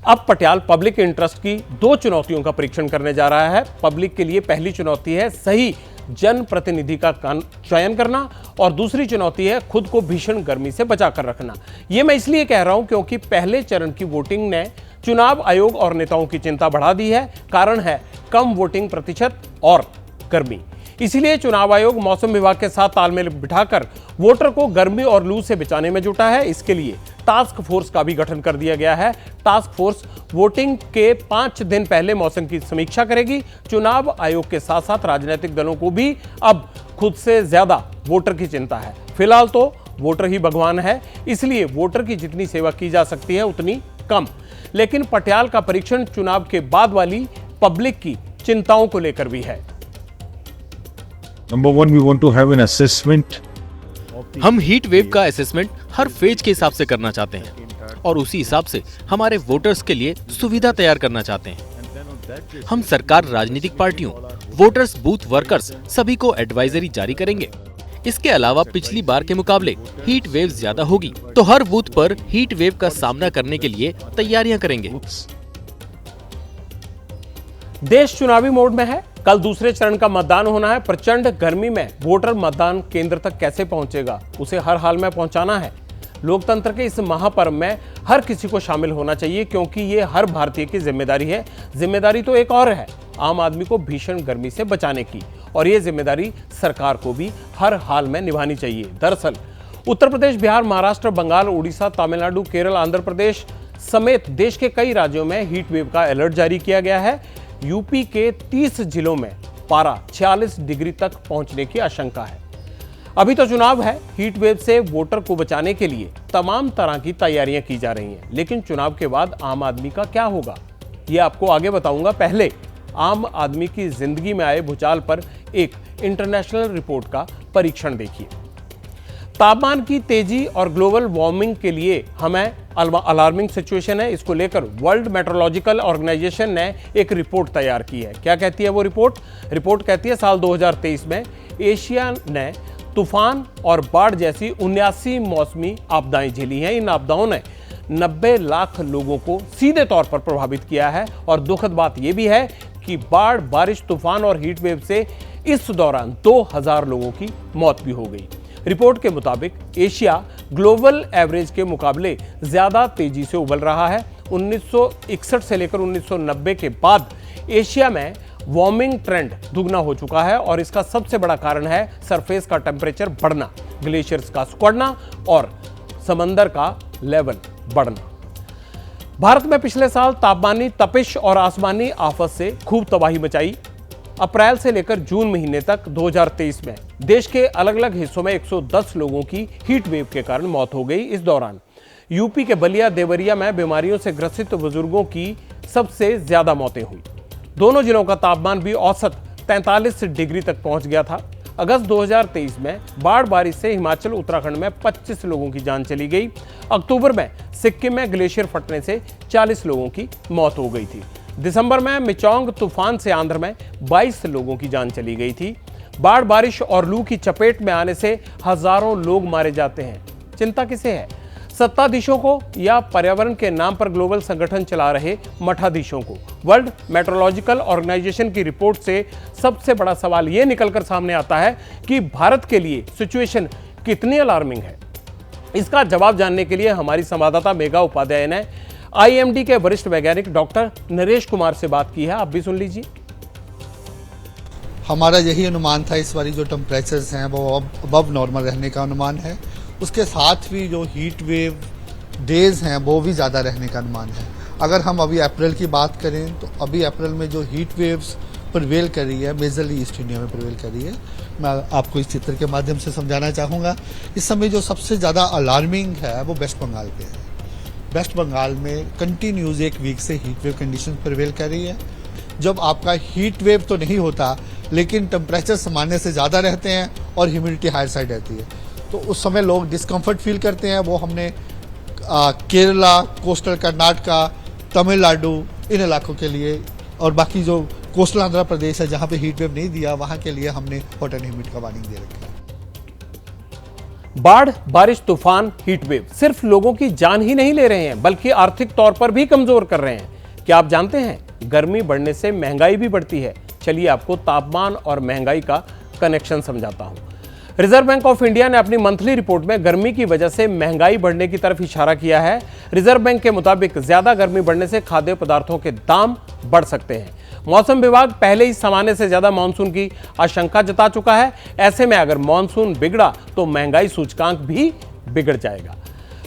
अब Patial public interest की दो चुनौतियों का परीक्षण करने जा रहा है। पब्लिक के लिए पहली चुनौती है सही जनप्रतिनिधि का चयन करना और दूसरी चुनौती है खुद को भीषण गर्मी से बचाकर रखना। यह मैं इसलिए कह रहा हूं क्योंकि पहले चरण की वोटिंग ने चुनाव आयोग और नेताओं की चिंता बढ़ा दी है। कारण है कम वोटिंग प्रतिशत और गर्मी। इसीलिए चुनाव आयोग मौसम विभाग के साथ तालमेल बिठाकर वोटर को गर्मी और लू से बचाने में जुटा है। इसके लिए टास्क फोर्स का भी गठन कर दिया गया है। टास्क फोर्स वोटिंग के 5 दिन पहले मौसम की समीक्षा करेगी। चुनाव आयोग के साथ साथ राजनीतिक दलों को भी अब खुद से ज्यादा वोटर की चिंता है। फिलहाल तो वोटर ही भगवान है, इसलिए वोटर की जितनी सेवा की जा सकती है उतनी कम। लेकिन पटियाल का परीक्षण चुनाव के बाद वाली पब्लिक की चिंताओं को लेकर भी है। Number one, we want to have an assessment. हम हीट वेव का असेसमेंट हर फेज के हिसाब से करना चाहते हैं और उसी हिसाब से हमारे वोटर्स के लिए सुविधा तैयार करना चाहते हैं। हम सरकार, राजनीतिक पार्टियों, वोटर्स, बूथ वर्कर्स सभी को एडवाइजरी जारी करेंगे। इसके अलावा पिछली बार के मुकाबले हीट वेव ज्यादा होगी, तो हर बूथ पर हीट वेव का सामना करने के लिए तैयारियां करेंगे। देश चुनावी मोड में है। कल दूसरे चरण का मतदान होना है। प्रचंड गर्मी में वोटर मतदान केंद्र तक कैसे पहुंचेगा, उसे हर हाल में पहुंचाना है। लोकतंत्र के इस महापर्व में हर किसी को शामिल होना चाहिए क्योंकि ये हर भारतीय की जिम्मेदारी है। जिम्मेदारी तो एक और है, आम आदमी को भीषण गर्मी से बचाने की, और ये जिम्मेदारी सरकार को भी हर हाल में निभानी चाहिए। दरअसल उत्तर प्रदेश, बिहार, महाराष्ट्र, बंगाल, उड़ीसा, तमिलनाडु, केरल, आंध्र प्रदेश समेत देश के कई राज्यों में हीट वेव का अलर्ट जारी किया गया है। यूपी के 30 जिलों में पारा 46 डिग्री तक पहुंचने की आशंका है। अभी तो चुनाव है। हीट वेव से वोटर को बचाने के लिए तमाम तरह की तैयारियां की जा रही हैं। लेकिन चुनाव के बाद आम आदमी का क्या होगा, ये आपको आगे बताऊंगा। पहले आम आदमी की जिंदगी में आए भूचाल पर एक इंटरनेशनल रिपोर्ट का परीक्षण देखिए। तापमान की तेजी और ग्लोबल वार्मिंग के लिए हमें अलार्मिंग सिचुएशन है। इसको लेकर वर्ल्ड मेट्रोलॉजिकल ऑर्गेनाइजेशन ने एक रिपोर्ट तैयार की है। क्या कहती है वो रिपोर्ट? रिपोर्ट कहती है साल 2023 में एशिया ने तूफान और बाढ़ जैसी 79 मौसमी आपदाएं झेली हैं। इन आपदाओं ने 90 लाख लोगों को सीधे तौर पर प्रभावित किया है। और दुखद बात यह भी है कि बाढ़, बारिश, तूफान और हीट वेव से इस दौरान 2000 लोगों की मौत भी हो गई। रिपोर्ट के मुताबिक एशिया ग्लोबल एवरेज के मुकाबले ज्यादा तेजी से उबल रहा है। 1961 से लेकर 1990 के बाद एशिया में वार्मिंग ट्रेंड दुगना हो चुका है और इसका सबसे बड़ा कारण है सरफेस का टेम्परेचर बढ़ना, ग्लेशियर्स का सिकुड़ना और समंदर का लेवल बढ़ना। भारत में पिछले साल तापमानी तपिश और आसमानी आफत से खूब तबाही मचाई। अप्रैल से लेकर जून महीने तक 2023 में देश के अलग अलग हिस्सों में 110 लोगों की हीट वेव के कारण मौत हो गई। इस दौरान यूपी के बलिया, देवरिया में बीमारियों से ग्रसित बुजुर्गों की सबसे ज्यादा मौतें हुई। दोनों जिलों का तापमान भी औसत 43 डिग्री तक पहुंच गया था। अगस्त 2023 में बाढ़ बारिश से हिमाचल, उत्तराखंड में 25 लोगों की जान चली गई। अक्टूबर में सिक्किम में ग्लेशियर फटने से 40 लोगों की मौत हो गई थी। दिसंबर में मिचोंग तूफान से आंध्र में 22 लोगों की जान चली गई थी। बाढ़, बारिश और लू की चपेट में आने से हजारों लोग मारे जाते हैं। चिंता किसे है, सत्ताधीशों को या पर्यावरण के नाम पर ग्लोबल संगठन चला रहे मठाधीशों को? वर्ल्ड मेट्रोलॉजिकल ऑर्गेनाइजेशन की रिपोर्ट से सबसे बड़ा सवाल यह निकलकर सामने आता है कि भारत के लिए सिचुएशन कितनी अलार्मिंग है। इसका जवाब जानने के लिए हमारी संवाददाता मेघा उपाध्याय ने आईएमडी के वरिष्ठ वैज्ञानिक डॉक्टर नरेश कुमार से बात की है। आप भी सुन लीजिए। हमारा यही अनुमान था, इस बारी जो टेम्परेचर्स हैं वो अबव नॉर्मल रहने का अनुमान है। उसके साथ भी जो हीट वेव डेज हैं वो भी ज़्यादा रहने का अनुमान है। अगर हम अभी अप्रैल की बात करें तो अभी अप्रैल में जो हीट वेव्स प्रिवेल कर रही है, मेजरली ईस्ट इंडिया में प्रिवेल कर रही है। मैं आपको इस चित्र के माध्यम से समझाना चाहूँगा। इस समय जो सबसे ज़्यादा अलार्मिंग है वो वेस्ट बंगाल पे है। वेस्ट बंगाल में कंटिन्यूज एक वीक से हीट वेव कंडीशन प्रिवेल कर रही है। जब आपका हीट वेव तो नहीं होता लेकिन टेम्परेचर सामान्य से ज़्यादा रहते हैं और ह्यूमिडिटी हायर साइड रहती है, तो उस समय लोग डिस्कम्फर्ट फील करते हैं। वो हमने केरला, कोस्टल कर्नाटका, तमिलनाडु इन इलाकों के लिए और बाकी जो कोस्टल आंध्र प्रदेश है जहाँ पे हीट वेव नहीं दिया, वहाँ के लिए हमने हॉट एंड ह्यूमिड का वार्निंग दे रखा है। बाढ़, बारिश, तूफान, हीट वेव सिर्फ लोगों की जान ही नहीं ले रहे हैं बल्कि आर्थिक तौर पर भी कमजोर कर रहे हैं। क्या आप जानते हैं गर्मी बढ़ने से महंगाई भी बढ़ती है? चलिए आपको तापमान और महंगाई का कनेक्शन समझाता हूं। रिजर्व बैंक ऑफ इंडिया ने अपनी मंथली रिपोर्ट में गर्मी की वजह से महंगाई बढ़ने की तरफ इशारा किया है। रिजर्व बैंक के मुताबिक ज्यादा गर्मी बढ़ने से खाद्य पदार्थों के दाम बढ़ सकते हैं। मौसम विभाग पहले ही सामान्य से ज्यादा मानसून की आशंका जता चुका है। ऐसे में अगर मानसून बिगड़ा तो महंगाई सूचकांक भी बिगड़ जाएगा।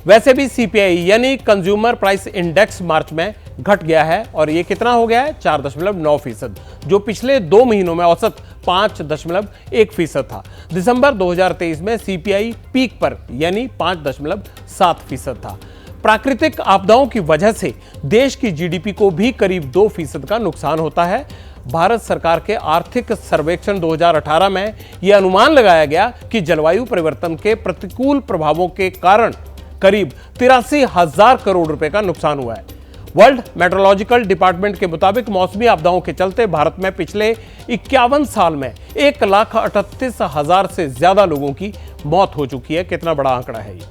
वैसे भी सीपीआई यानी कंज्यूमर प्राइस इंडेक्स मार्च में घट गया है और ये कितना हो गया है? 4.9%, जो पिछले 2 महीनों में औसत 5.1% था। दिसंबर 2023 में सीपीआई पीक पर यानी 5.7% था। प्राकृतिक आपदाओं की वजह से देश की जीडीपी को भी करीब 2% का नुकसान होता है। भारत सरकार के आर्थिक सर्वेक्षण 2018 में यह अनुमान लगाया गया कि जलवायु परिवर्तन के प्रतिकूल प्रभावों के कारण करीब 83,000 करोड़ रुपए का नुकसान हुआ है। वर्ल्ड मेट्रोलॉजिकल डिपार्टमेंट के मुताबिक मौसमी आपदाओं के चलते भारत में पिछले 51 साल में 1,38,000 से ज्यादा लोगों की मौत हो चुकी है। कितना बड़ा आंकड़ा है ये।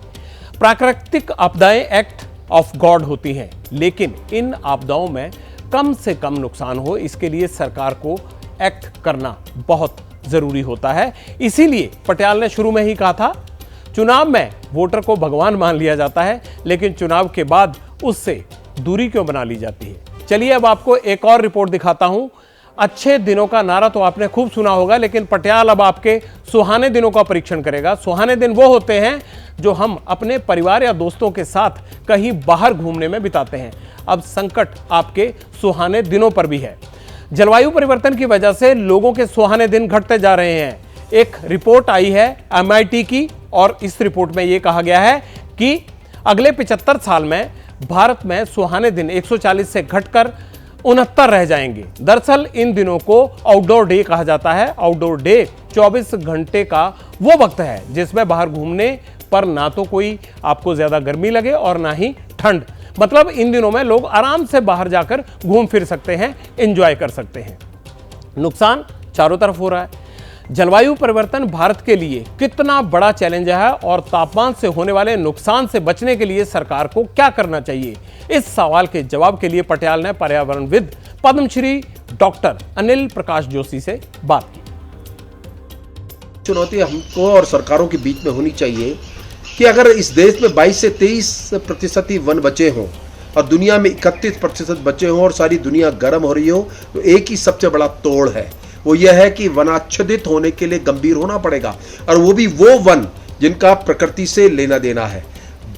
प्राकृतिक आपदाएं एक्ट ऑफ गॉड होती हैं, लेकिन इन आपदाओं में कम से कम नुकसान हो इसके लिए सरकार को एक्ट करना बहुत जरूरी होता है। इसीलिए पटियाल ने शुरू में ही कहा था, चुनाव में वोटर को भगवान मान लिया जाता है, लेकिन चुनाव के बाद उससे दूरी क्यों बना ली जाती है। चलिए अब आपको एक और रिपोर्ट दिखाता हूं। अच्छे दिनों का नारा तो आपने खूब सुना होगा, लेकिन पटियाल अब आपके सुहाने दिनों का परीक्षण करेगा। सुहाने दिन वो होते हैं जो हम अपने परिवार या दोस्तों के साथ कहीं बाहर घूमने में बिताते हैं। अब संकट आपके सुहाने दिनों पर भी है। जलवायु परिवर्तन की वजह से लोगों के सुहाने दिन घटते जा रहे हैं। एक रिपोर्ट आई है MIT की और इस रिपोर्ट में यह कहा गया है कि अगले 75 साल में भारत में सुहाने दिन 140 से घटकर 69 रह जाएंगे। दरअसल इन दिनों को आउटडोर डे कहा जाता है। आउटडोर डे 24 घंटे का वो वक्त है जिसमें बाहर घूमने पर ना तो कोई आपको ज्यादा गर्मी लगे और ना ही ठंड। मतलब इन दिनों में लोग आराम से बाहर जाकर घूम फिर सकते हैं, एंजॉय कर सकते हैं। नुकसान चारों तरफ हो रहा है। जलवायु परिवर्तन भारत के लिए कितना बड़ा चैलेंज है और तापमान से होने वाले नुकसान से बचने के लिए सरकार को क्या करना चाहिए, इस सवाल के जवाब के लिए पटियाल ने पर्यावरणविद पद्मश्री डॉक्टर अनिल प्रकाश जोशी से बात की। चुनौती हमको और सरकारों के बीच में होनी चाहिए कि अगर इस देश में 22 से 23% ही वन बचे हों और दुनिया में 31% बचे हों और सारी दुनिया गर्म हो रही हो, तो एक ही सबसे बड़ा तोड़ है, वो यह है कि वनाच्छादित होने के लिए गंभीर होना पड़ेगा, और वो भी वो वन जिनका प्रकृति से लेना देना है।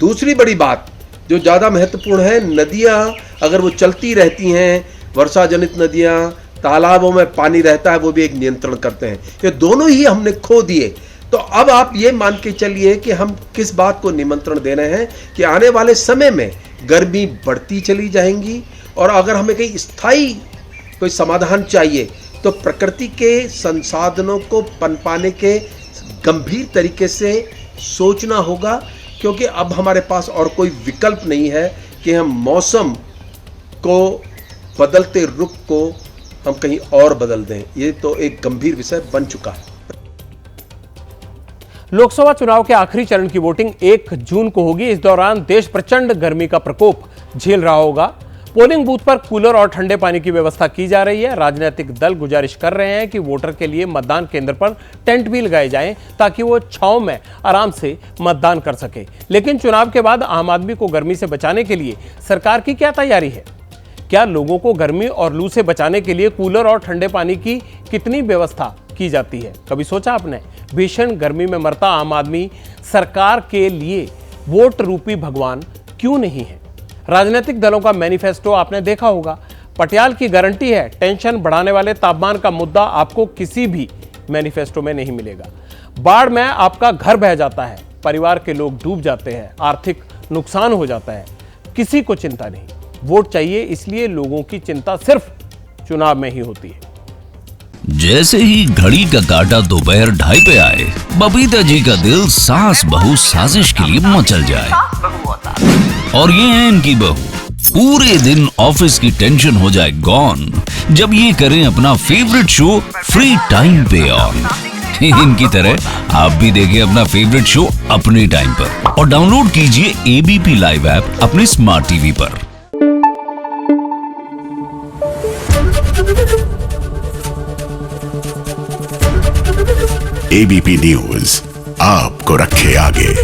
दूसरी बड़ी बात जो ज़्यादा महत्वपूर्ण है, नदियाँ अगर वो चलती रहती हैं, वर्षा जनित नदियाँ, तालाबों में पानी रहता है, वो भी एक नियंत्रण करते हैं। ये दोनों ही हमने खो दिए। तो अब आप ये मान के चलिए कि हम किस बात को निमंत्रण दे रहे हैं कि आने वाले समय में गर्मी बढ़ती चली जाएंगी, और अगर हमें कहीं स्थायी कोई समाधान चाहिए तो प्रकृति के संसाधनों को पनपाने के गंभीर तरीके से सोचना होगा, क्योंकि अब हमारे पास और कोई विकल्प नहीं है कि हम मौसम को बदलते रुख को हम कहीं और बदल दें। ये तो एक गंभीर विषय बन चुका है। लोकसभा चुनाव के आखिरी चरण की वोटिंग 1 जून को होगी। इस दौरान देश प्रचंड गर्मी का प्रकोप झेल रहा होगा। पोलिंग बूथ पर कूलर और ठंडे पानी की व्यवस्था की जा रही है। राजनीतिक दल गुजारिश कर रहे हैं कि वोटर के लिए मतदान केंद्र पर टेंट भी लगाए जाएं ताकि वो छांव में आराम से मतदान कर सके। लेकिन चुनाव के बाद आम आदमी को गर्मी से बचाने के लिए सरकार की क्या तैयारी है? क्या लोगों को गर्मी और लू से बचाने के लिए कूलर और ठंडे पानी की कितनी व्यवस्था की जाती है? कभी सोचा आपने? भीषण गर्मी में मरता आम आदमी सरकार के लिए वोट रूपी भगवान क्यों नहीं है? राजनीतिक दलों का मैनिफेस्टो आपने देखा होगा। पटियाल की गारंटी है, टेंशन बढ़ाने वाले तापमान का मुद्दा आपको किसी भी मैनिफेस्टो में नहीं मिलेगा। बाढ़ में आपका घर बह जाता है, परिवार के लोग डूब जाते हैं, आर्थिक नुकसान हो जाता है, किसी को चिंता नहीं। वोट चाहिए, इसलिए लोगों की चिंता सिर्फ चुनाव में ही होती है। जैसे ही घड़ी का काटा दोपहर 2:30 पे आए, बबीता जी का दिल सास बहू साजिश के लिए मचल जाए। और ये है इनकी बहू, पूरे दिन ऑफिस की टेंशन हो जाए गॉन जब ये करें अपना फेवरेट शो फ्री टाइम पे ऑन। इनकी तरह आप भी देखिए अपना फेवरेट शो अपने टाइम पर और डाउनलोड कीजिए एबीपी लाइव ऐप अपने स्मार्ट टीवी पर। एबीपी न्यूज आपको रखे आगे।